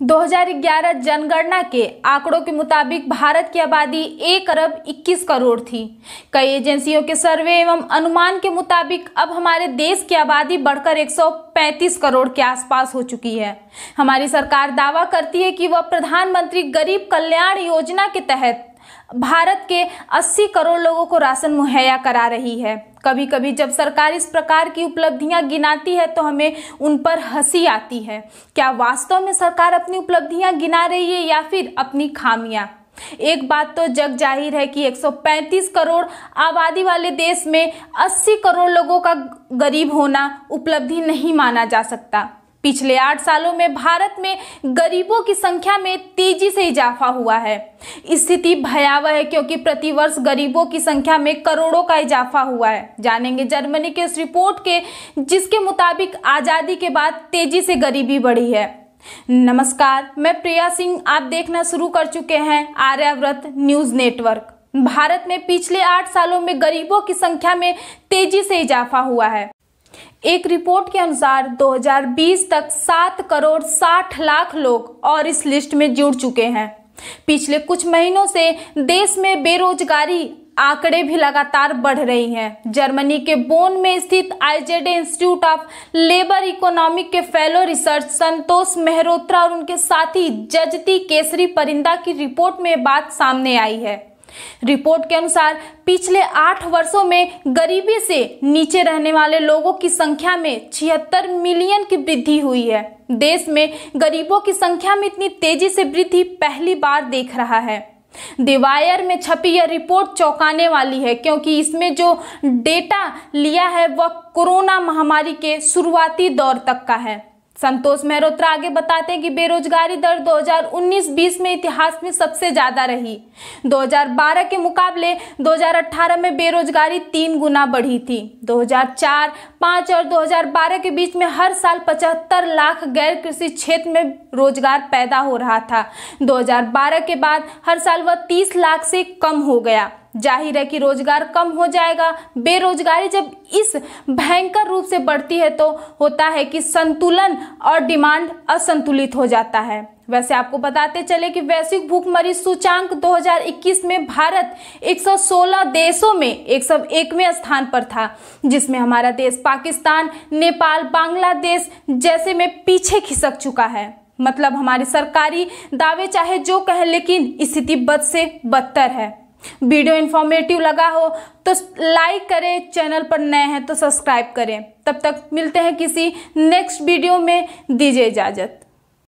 2011 जनगणना के आंकड़ों के मुताबिक भारत की आबादी 1 अरब 21 करोड़ थी। कई एजेंसियों के सर्वे एवं अनुमान के मुताबिक अब हमारे देश की आबादी बढ़कर 135 करोड़ के आसपास हो चुकी है। हमारी सरकार दावा करती है कि वह प्रधानमंत्री गरीब कल्याण योजना के तहत भारत के 80 करोड़ लोगों को राशन मुहैया करा रही है। कभी कभी जब सरकार इस प्रकार की उपलब्धियां गिनाती है तो हमें उन पर हंसी आती है। क्या वास्तव में सरकार अपनी उपलब्धियां गिना रही है या फिर अपनी खामियां? एक बात तो जग जाहिर है कि 135 करोड़ आबादी वाले देश में 80 करोड़ लोगों का गरीब होना उपलब्धि नहीं माना जा सकता। पिछले 8 सालों में भारत में गरीबों की संख्या में तेजी से इजाफा हुआ है। स्थिति भयावह है क्योंकि प्रतिवर्ष गरीबों की संख्या में करोड़ों का इजाफा हुआ है। जानेंगे जर्मनी के इस रिपोर्ट के, जिसके मुताबिक आजादी के बाद तेजी से गरीबी बढ़ी है। नमस्कार, मैं प्रिया सिंह, आप देखना शुरू कर चुके हैं आर्याव्रत न्यूज नेटवर्क। भारत में पिछले 8 सालों में गरीबों की संख्या में तेजी से इजाफा हुआ है। एक रिपोर्ट के अनुसार 2020 तक 7 करोड़ 60 लाख लोग और इस लिस्ट में जुड़ चुके हैं। पिछले कुछ महीनों से देश में बेरोजगारी आंकड़े भी लगातार बढ़ रही हैं। जर्मनी के बोन में स्थित आईजेडे इंस्टीट्यूट ऑफ लेबर इकोनॉमिक के फेलो रिसर्च संतोष मेहरोत्रा और उनके साथी जजती केसरी परिंदा की रिपोर्ट में बात सामने आई है। रिपोर्ट के अनुसार पिछले 8 वर्षों में गरीबी से नीचे रहने वाले लोगों की संख्या में 76 मिलियन की वृद्धि हुई है। देश में गरीबों की संख्या में इतनी तेजी से वृद्धि पहली बार देख रहा है। द वायर में छपी यह रिपोर्ट चौंकाने वाली है क्योंकि इसमें जो डेटा लिया है वह कोरोना महामारी के शुरुआती दौर तक का है। संतोष मेहरोत्रा आगे बताते हैं कि बेरोजगारी दर 2019-20 में इतिहास में सबसे ज्यादा रही। 2012 के मुकाबले 2018 में बेरोजगारी 3 गुना बढ़ी थी। 2004, 5 और 2012 के बीच में हर साल 75 लाख गैर कृषि क्षेत्र में रोजगार पैदा हो रहा था। 2012 के बाद हर साल वह 30 लाख से कम हो गया। जाहिर है कि रोजगार कम हो जाएगा। बेरोजगारी जब इस भयंकर रूप से बढ़ती है तो होता है कि संतुलन और डिमांड असंतुलित हो जाता है। वैसे आपको बताते चले कि वैश्विक भूखमरी सूचांक 2021 में भारत 116 देशों में 101वें स्थान पर था, जिसमें हमारा देश पाकिस्तान, नेपाल, बांग्लादेश जैसे में पीछे खिसक चुका है। मतलब हमारी सरकारी दावे चाहे जो कहे, लेकिन स्थिति बद से बदतर है। वीडियो इन्फॉर्मेटिव लगा हो तो लाइक करें, चैनल पर नए हैं तो सब्सक्राइब करें। तब तक मिलते हैं किसी नेक्स्ट वीडियो में, दीजिए इजाजत।